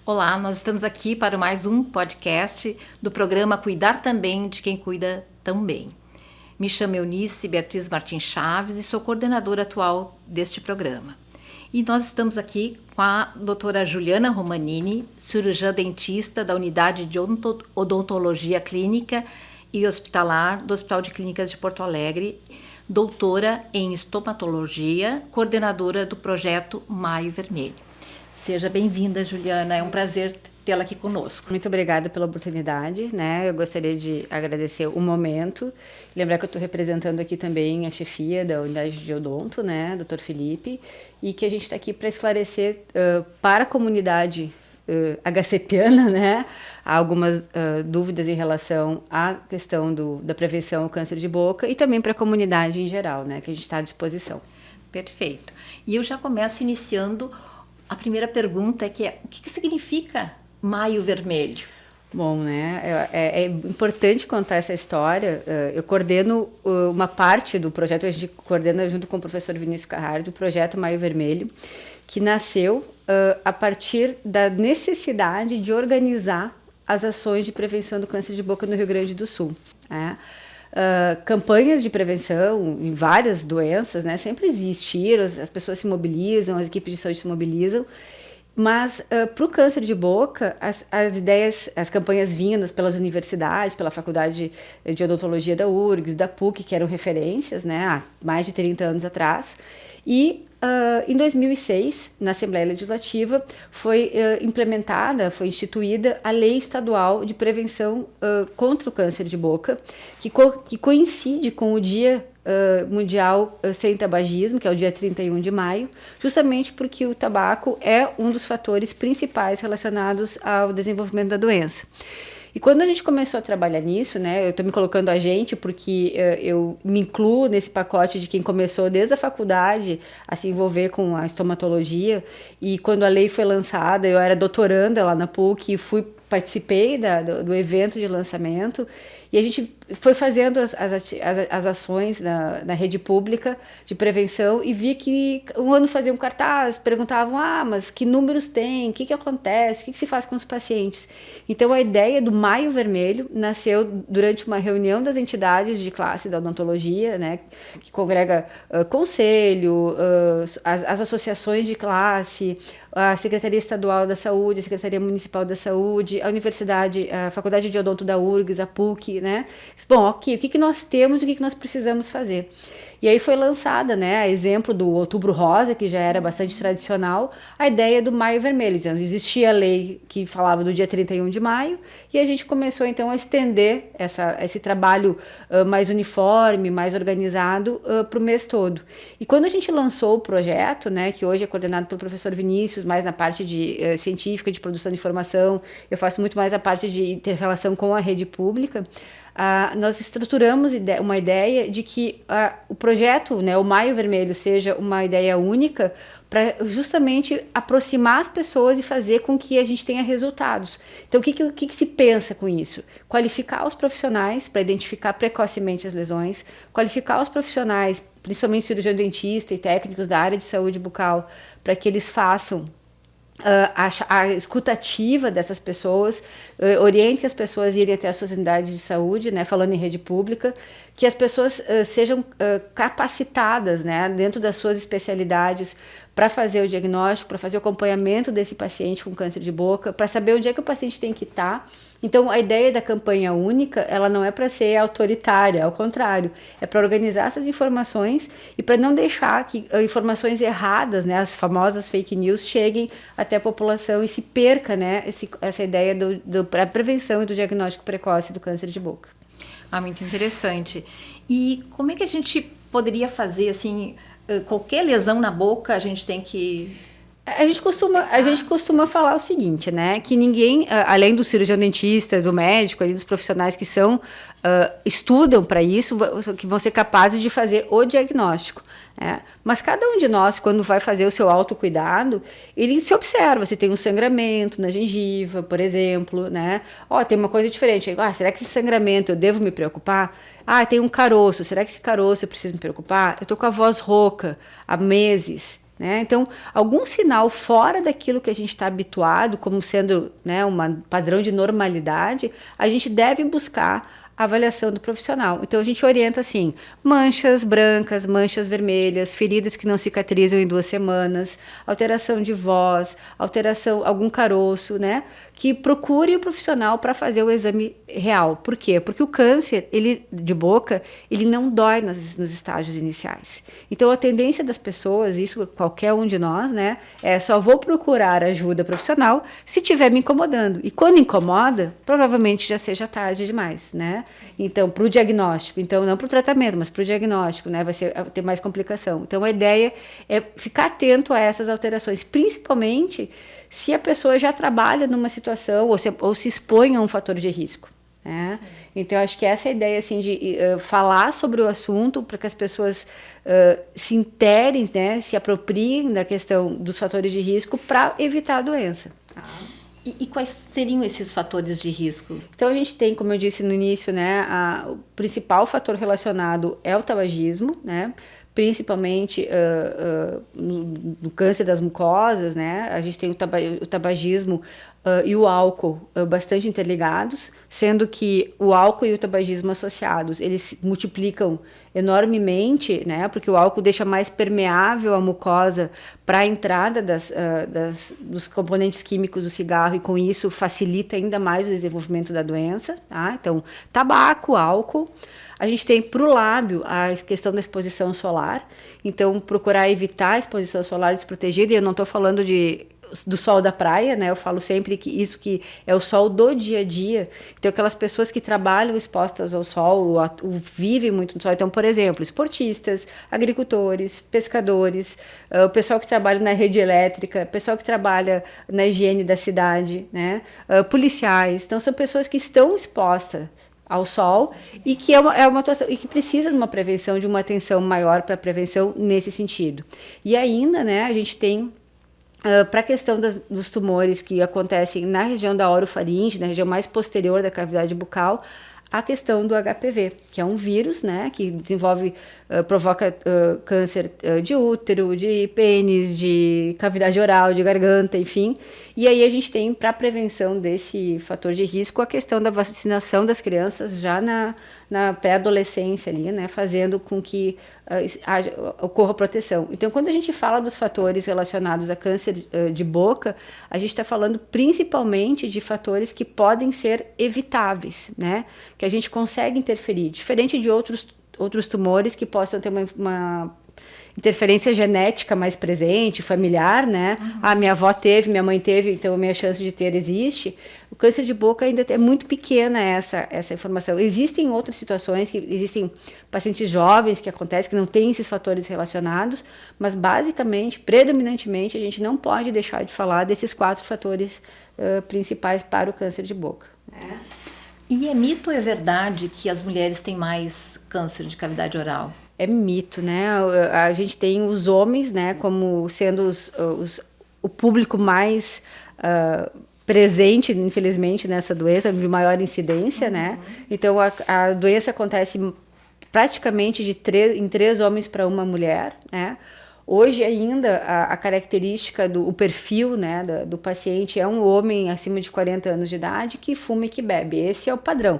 Olá, nós estamos aqui para mais um podcast do programa Cuidar Também de Quem Cuida Também. Me chamo Eunice Beatriz Martins Chaves e sou coordenadora atual deste programa. E nós estamos aqui com a doutora Juliana Romanini, cirurgiã dentista da Unidade de Odontologia Clínica e Hospitalar do Hospital de Clínicas de Porto Alegre, doutora em estomatologia, coordenadora do projeto Maio Vermelho. Seja bem-vinda, Juliana, é um prazer tê-la aqui conosco. Muito obrigada pela oportunidade, né? Eu gostaria de agradecer o momento, lembrar que eu estou representando aqui também a chefia da unidade de odonto, né, Dr. Felipe, e que a gente está aqui para esclarecer para a comunidade HCPiana, né, algumas dúvidas em relação à questão da prevenção ao câncer de boca e também para a comunidade em geral, né, que a gente está à disposição. Perfeito. E eu já começo iniciando a primeira pergunta, que é: o que significa Maio Vermelho? Bom, né, é importante contar essa história. Eu coordeno uma parte do projeto, a gente coordena junto com o professor Vinícius Carrardi, o projeto Maio Vermelho, que nasceu a partir da necessidade de organizar as ações de prevenção do câncer de boca no Rio Grande do Sul, né? Campanhas de prevenção em várias doenças, né, sempre existiram, as pessoas se mobilizam, as equipes de saúde se mobilizam, mas para o câncer de boca, as ideias, as campanhas vindas pelas universidades, pela Faculdade de Odontologia da URGS, da PUC, que eram referências, né, há mais de 30 anos atrás, e em 2006, na Assembleia Legislativa, foi foi instituída a Lei Estadual de Prevenção contra o Câncer de Boca, que coincide com o Dia Mundial Sem Tabagismo, que é o dia 31 de maio, justamente porque o tabaco é um dos fatores principais relacionados ao desenvolvimento da doença. E quando a gente começou a trabalhar nisso, né, eu estou me colocando a gente porque eu me incluo nesse pacote de quem começou desde a faculdade a se envolver com a estomatologia, e quando a lei foi lançada, eu era doutoranda lá na PUC e participei do evento de lançamento, e a gente foi fazendo as ações na rede pública de prevenção e vi que um ano faziam um cartaz, perguntavam, mas que números tem, o que acontece, o que se faz com os pacientes? Então a ideia do Maio Vermelho nasceu durante uma reunião das entidades de classe da odontologia, né, que congrega conselho, as associações de classe, a Secretaria Estadual da Saúde, a Secretaria Municipal da Saúde, a Universidade, a Faculdade de Odonto da URGS, a PUC, né? Bom, ok, o que nós temos e o que nós precisamos fazer? E aí foi lançada, né, a exemplo do Outubro Rosa, que já era bastante tradicional, a ideia do Maio Vermelho. Então, existia a lei que falava do dia 31 de maio, e a gente começou, então, a estender esse trabalho mais uniforme, mais organizado para o mês todo. E quando a gente lançou o projeto, né, que hoje é coordenado pelo professor Vinícius, mais na parte de científica, de produção de informação, eu faço muito mais a parte de inter-relação com a rede pública, nós estruturamos uma ideia de que o projeto, né, o Maio Vermelho, seja uma ideia única para justamente aproximar as pessoas e fazer com que a gente tenha resultados. Então, o que se pensa com isso? Qualificar os profissionais para identificar precocemente as lesões, qualificar os profissionais, principalmente cirurgião dentista e técnicos da área de saúde bucal, para que eles façam a escutativa dessas pessoas, oriente as pessoas a irem até as suas unidades de saúde, né, falando em rede pública, que as pessoas sejam capacitadas, né, dentro das suas especialidades para fazer o diagnóstico, para fazer o acompanhamento desse paciente com câncer de boca, para saber onde é que o paciente tem que estar. Então, a ideia da campanha única, ela não é para ser autoritária, ao contrário, é para organizar essas informações e para não deixar que informações erradas, né, as famosas fake news, cheguem até a população e se perca, né, essa ideia da prevenção e do diagnóstico precoce do câncer de boca. Muito interessante. E como é que a gente poderia fazer, assim, qualquer lesão na boca a gente tem que... A gente costuma falar o seguinte, né, que ninguém, além do cirurgião dentista, do médico, ali, dos profissionais que estudam para isso, que vão ser capazes de fazer o diagnóstico, né? Mas cada um de nós, quando vai fazer o seu autocuidado, ele se observa se tem um sangramento na gengiva, por exemplo, né? Tem uma coisa diferente. Será que esse sangramento eu devo me preocupar? Tem um caroço, será que esse caroço eu preciso me preocupar? Eu tô com a voz rouca há meses. né? Então, algum sinal fora daquilo que a gente está habituado, como sendo, né, um padrão de normalidade, a gente deve buscar a avaliação do profissional. Então, a gente orienta assim, manchas brancas, manchas vermelhas, feridas que não cicatrizam em 2 semanas, alteração de voz, alteração, algum caroço, né? Que procure o profissional para fazer o exame real. Por quê? Porque o câncer, ele de boca, ele não dói nos estágios iniciais. Então, a tendência das pessoas, isso qualquer um de nós, né? É só vou procurar ajuda profissional se estiver me incomodando. E quando incomoda, provavelmente já seja tarde demais, né? Então, para o diagnóstico, então não para o tratamento, mas para o diagnóstico, né, vai ter mais complicação. Então, a ideia é ficar atento a essas alterações, principalmente se a pessoa já trabalha numa situação ou se expõe a um fator de risco, né? Então, acho que essa é a ideia, assim, de falar sobre o assunto para que as pessoas se interem, né, se apropriem da questão dos fatores de risco para evitar a doença. E quais seriam esses fatores de risco? Então, a gente tem, como eu disse no início, né, o principal fator relacionado é o tabagismo, né, principalmente no câncer das mucosas, né, a gente tem o tabagismo e o álcool bastante interligados, sendo que o álcool e o tabagismo associados, eles se multiplicam enormemente, né, porque o álcool deixa mais permeável a mucosa para a entrada dos componentes químicos do cigarro e com isso facilita ainda mais o desenvolvimento da doença, tá? Então, tabaco, álcool. A gente tem para o lábio a questão da exposição solar, então procurar evitar a exposição solar desprotegida, e eu não estou falando do sol da praia, né? Eu falo sempre que isso que é o sol do dia a dia. Então, aquelas pessoas que trabalham expostas ao sol, vivem muito no sol. Então, por exemplo, esportistas, agricultores, pescadores, o pessoal que trabalha na rede elétrica, o pessoal que trabalha na higiene da cidade, né? Policiais. Então, são pessoas que estão expostas ao sol e que é uma atuação e que precisa de uma prevenção, de uma atenção maior para a prevenção nesse sentido. E ainda, né, a gente tem para a questão dos tumores que acontecem na região da orofaringe, na região mais posterior da cavidade bucal, a questão do HPV, que é um vírus, né, que provoca câncer de útero, de pênis, de cavidade oral, de garganta, enfim. E aí a gente tem, para prevenção desse fator de risco, a questão da vacinação das crianças já na pré-adolescência ali, né, fazendo com que ocorra proteção. Então, quando a gente fala dos fatores relacionados a câncer de boca, a gente está falando principalmente de fatores que podem ser evitáveis, né, que a gente consegue interferir, diferente de outros tumores que possam ter uma interferência genética mais presente, familiar, né? Uhum. Minha avó teve, minha mãe teve, então a minha chance de ter existe. O câncer de boca ainda é muito pequena essa informação. Existem outras situações, existem pacientes jovens que acontecem, que não têm esses fatores relacionados, mas basicamente, predominantemente, a gente não pode deixar de falar desses 4 fatores principais para o câncer de boca. E é mito ou é verdade que as mulheres têm mais câncer de cavidade oral? É mito, né? A gente tem os homens, né, como sendo o público mais presente, infelizmente, nessa doença, de maior incidência, né? Então, a doença acontece praticamente em 3 homens para 1 mulher, né? Hoje ainda a característica o perfil, né, do paciente é um homem acima de 40 anos de idade que fuma e que bebe. Esse é o padrão.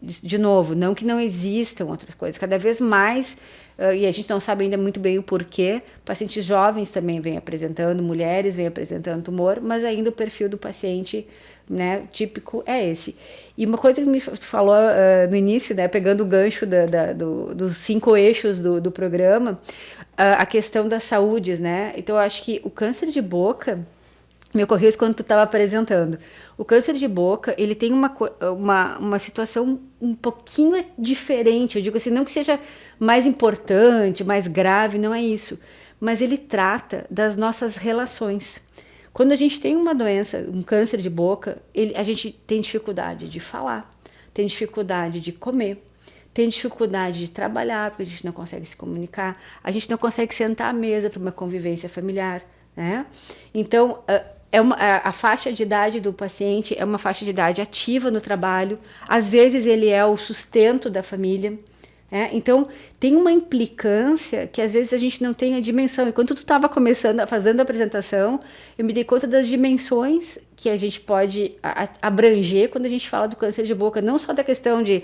De novo, não que não existam outras coisas, cada vez mais, e a gente não sabe ainda muito bem o porquê, pacientes jovens também vêm apresentando, mulheres vêm apresentando tumor, mas ainda o perfil do paciente, né, típico é esse. E uma coisa que me falou no início, né, pegando o gancho dos 5 eixos do programa, a questão das saúdes, né? Então eu acho que o câncer de boca, me ocorreu isso quando tu estava apresentando. O câncer de boca, ele tem uma situação um pouquinho diferente. Eu digo assim, não que seja mais importante, mais grave, não é isso. Mas ele trata das nossas relações. Quando a gente tem uma doença, um câncer de boca, a gente tem dificuldade de falar, tem dificuldade de comer, tem dificuldade de trabalhar, porque a gente não consegue se comunicar, a gente não consegue sentar à mesa para uma convivência familiar, né? Então, a faixa de idade do paciente é uma faixa de idade ativa no trabalho, às vezes ele é o sustento da família, Então, tem uma implicância que às vezes a gente não tem a dimensão. Enquanto tu estava fazendo a apresentação, eu me dei conta das dimensões que a gente pode abranger quando a gente fala do câncer de boca. Não só da questão de,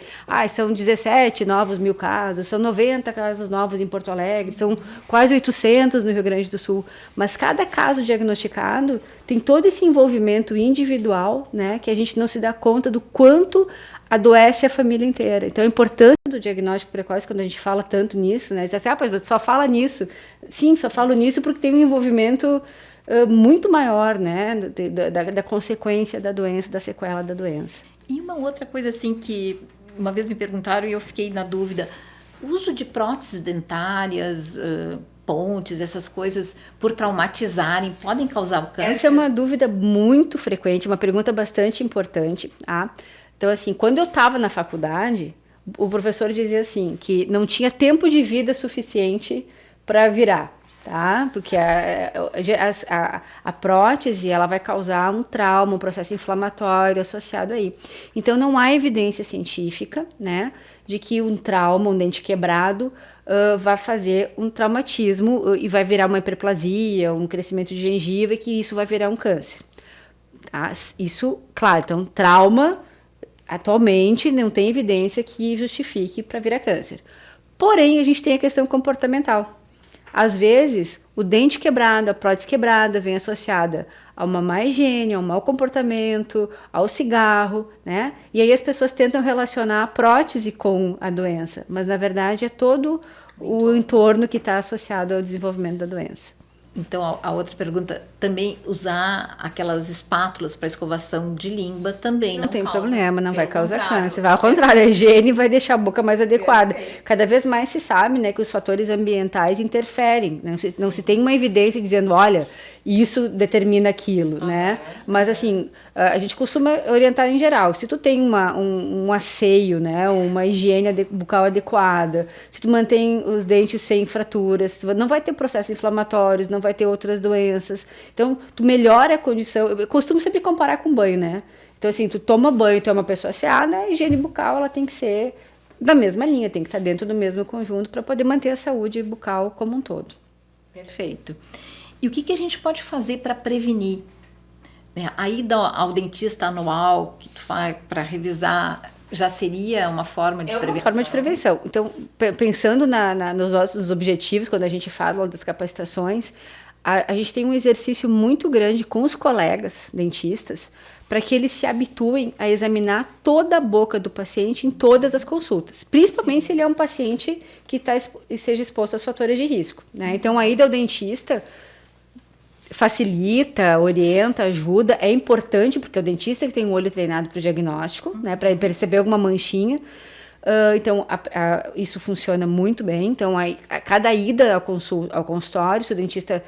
são 17 novos mil casos, são 90 casos novos em Porto Alegre, são quase 800 no Rio Grande do Sul. Mas cada caso diagnosticado tem todo esse envolvimento individual, né, que a gente não se dá conta do quanto adoece a família inteira. Então, a importância do diagnóstico precoce, quando a gente fala tanto nisso, né? Diz assim, mas só fala nisso. Sim, só falo nisso porque tem um envolvimento muito maior, né? Da consequência da doença, da sequela da doença. E uma outra coisa, assim, que uma vez me perguntaram e eu fiquei na dúvida, o uso de próteses dentárias, pontes, essas coisas, por traumatizarem, podem causar o câncer? Essa é uma dúvida muito frequente, uma pergunta bastante importante, tá? Então, assim, quando eu estava na faculdade, o professor dizia assim, que não tinha tempo de vida suficiente para virar, tá? Porque a prótese, ela vai causar um trauma, um processo inflamatório associado aí. Então, não há evidência científica, né, de que um trauma, um dente quebrado, vai fazer um traumatismo e vai virar uma hiperplasia, um crescimento de gengiva e que isso vai virar um câncer. Tá? Isso, claro, então, trauma... Atualmente, não tem evidência que justifique para virar câncer. Porém, a gente tem a questão comportamental. Às vezes, o dente quebrado, a prótese quebrada, vem associada a uma má higiene, a um mau comportamento, ao cigarro, né? E aí as pessoas tentam relacionar a prótese com a doença, mas na verdade é todo o entorno que está associado ao desenvolvimento da doença. Então, a outra pergunta, também usar aquelas espátulas para escovação de língua também não tem problema, não vai causar câncer. Vai ao contrário, a higiene vai deixar a boca mais adequada. Cada vez mais se sabe, né, que os fatores ambientais interferem. Não se tem uma evidência dizendo, olha, isso determina aquilo, né? Mas, assim, a gente costuma orientar em geral. Se tu tem um asseio, né, uma higiene bucal adequada, se tu mantém os dentes sem fraturas, tu não vai ter processos inflamatórios, não vai ter outras doenças. Então, tu melhora a condição. Eu costumo sempre comparar com banho, né? Então, assim, tu toma banho, tu é uma pessoa asseada, a higiene bucal, ela tem que ser da mesma linha, tem que estar dentro do mesmo conjunto para poder manter a saúde bucal como um todo. Perfeito. E o que a gente pode fazer para prevenir? A ida ao dentista anual que tu faz para revisar já seria uma forma de prevenção? É uma forma de prevenção. Então, pensando nos nossos objetivos, quando a gente fala das capacitações, a gente tem um exercício muito grande com os colegas dentistas para que eles se habituem a examinar toda a boca do paciente em todas as consultas, principalmente se ele é um paciente que esteja exposto aos fatores de risco, né? Então, a ida ao dentista facilita, orienta, ajuda, é importante porque é o dentista que tem um olho treinado para o diagnóstico, né, para perceber alguma manchinha. Então, isso funciona muito bem. Então, a cada ida ao consultório, se o dentista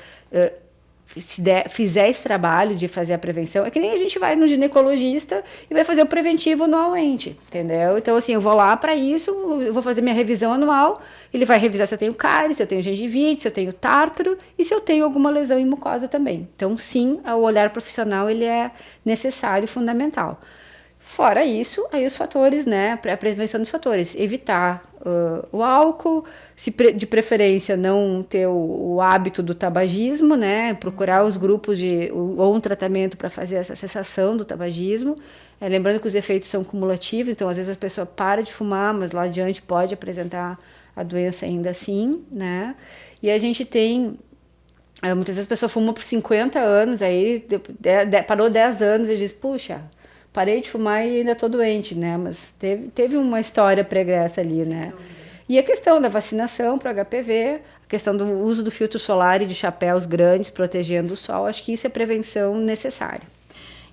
fizer esse trabalho de fazer a prevenção, é que nem a gente vai no ginecologista e vai fazer o preventivo anualmente, entendeu? Então, assim, eu vou lá para isso, eu vou fazer minha revisão anual, ele vai revisar se eu tenho cárie, se eu tenho gengivite, se eu tenho tártaro e se eu tenho alguma lesão em mucosa também. Então, sim, o olhar profissional, ele é necessário e fundamental. Fora isso, aí os fatores, né, a prevenção dos fatores, evitar o álcool, de preferência não ter o hábito do tabagismo, né, procurar os grupos ou um tratamento para fazer essa cessação do tabagismo, lembrando que os efeitos são cumulativos, então às vezes a pessoa para de fumar, mas lá adiante pode apresentar a doença ainda assim, né, e a gente tem... Muitas vezes a pessoa fuma por 50 anos, aí parou 10 anos e diz, puxa, parei de fumar e ainda estou doente, né? Mas teve uma história pregressa ali, né? E a questão da vacinação para HPV, a questão do uso do filtro solar e de chapéus grandes protegendo o sol, acho que isso é prevenção necessária.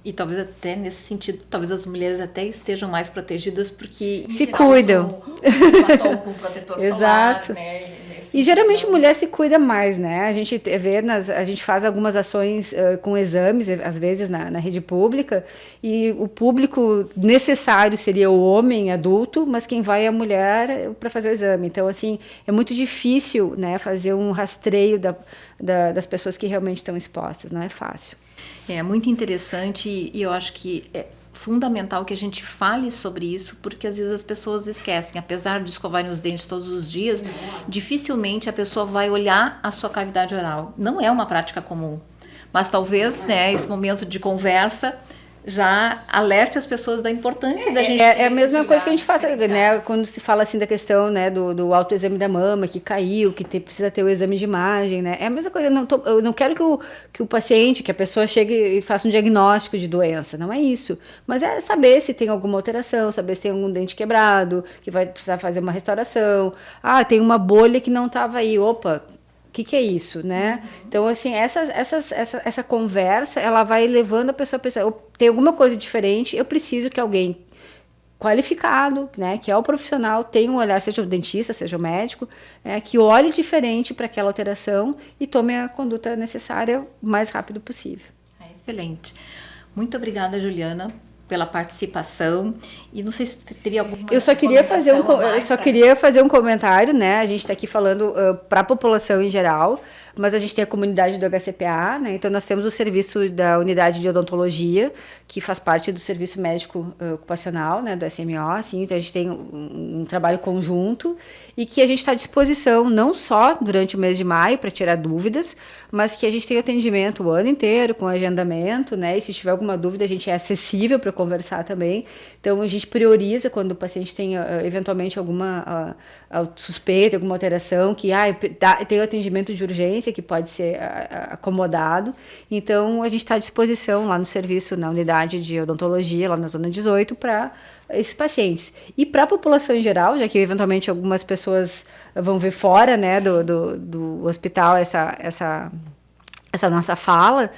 E talvez até nesse sentido, talvez as mulheres até estejam mais protegidas porque se cuidam. Batom com protetor Exato. Solar, né? E geralmente a mulher se cuida mais, né? A gente a gente faz algumas ações com exames, às vezes na rede pública, e o público necessário seria o homem adulto, mas quem vai é a mulher para fazer o exame. Então, assim, é muito difícil, né, fazer um rastreio das pessoas que realmente estão expostas, não é fácil. É muito interessante e eu acho que fundamental que a gente fale sobre isso, porque às vezes as pessoas esquecem, apesar de escovarem os dentes todos os dias, dificilmente a pessoa vai olhar a sua cavidade oral. Não é uma prática comum, mas talvez, né, esse momento de conversa já alerte as pessoas da importância da gente... É a mesma coisa que a gente faz, né, quando se fala assim da questão, né, do autoexame da mama, que caiu, que precisa ter o exame de imagem, né, é a mesma coisa, eu não quero que o paciente, que a pessoa chegue e faça um diagnóstico de doença, não é isso, mas é saber se tem alguma alteração, saber se tem algum dente quebrado, que vai precisar fazer uma restauração, tem uma bolha que não estava aí, opa, o que é isso, né? Então, assim, essa conversa, ela vai levando a pessoa a pensar, tem alguma coisa diferente, eu preciso que alguém qualificado, né, que é o profissional, tenha um olhar, seja o dentista, seja o médico, que olhe diferente para aquela alteração e tome a conduta necessária o mais rápido possível. Excelente. Muito obrigada, Juliana, pela participação, e não sei se teria alguma... Eu só queria fazer um comentário, né? A gente está aqui falando para a população em geral, mas a gente tem a comunidade do HCPA, né? Então nós temos o serviço da unidade de odontologia, que faz parte do serviço médico ocupacional, né, do SMO, assim, então a gente tem um trabalho conjunto e que a gente está à disposição não só durante o mês de maio para tirar dúvidas, mas que a gente tem atendimento o ano inteiro com agendamento, né? E se tiver alguma dúvida a gente é acessível para conversar também. Então a gente prioriza quando o paciente tem eventualmente alguma suspeita, alguma alteração, que tem o atendimento de urgência que pode ser acomodado. Então a gente está à disposição lá no serviço, na unidade de odontologia, lá na zona 18, para esses pacientes. E para a população em geral, já que eventualmente algumas pessoas vão ver fora, né, do hospital essa nossa fala,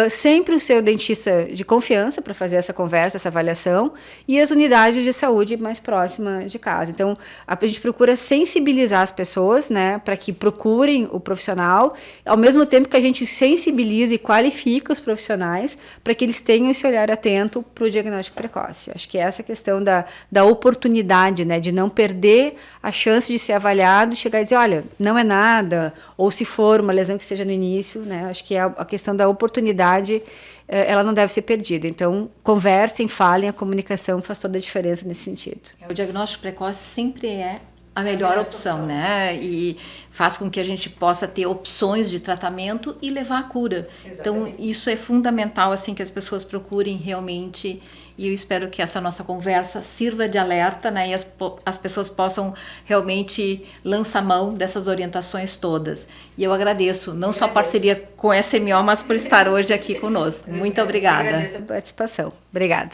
sempre o seu dentista de confiança para fazer essa conversa, essa avaliação, e as unidades de saúde mais próximas de casa. Então, a gente procura sensibilizar as pessoas, né, para que procurem o profissional, ao mesmo tempo que a gente sensibiliza e qualifica os profissionais para que eles tenham esse olhar atento para o diagnóstico precoce. Eu acho que é essa questão da oportunidade, né, de não perder a chance de ser avaliado e chegar e dizer, olha, não é nada, ou se for uma lesão que esteja no início, né, acho que é a questão da oportunidade, ela não deve ser perdida. Então, conversem, falem, a comunicação faz toda a diferença nesse sentido. O diagnóstico precoce sempre é a melhor opção, né? E faz com que a gente possa ter opções de tratamento e levar à cura. Exatamente. Então, isso é fundamental, assim, que as pessoas procurem realmente, e eu espero que essa nossa conversa sirva de alerta, né? E as pessoas possam realmente lançar mão dessas orientações todas. E eu agradeço, não só a parceria com a SMO, mas por estar hoje aqui conosco. Muito obrigada. Eu agradeço a participação. Obrigada.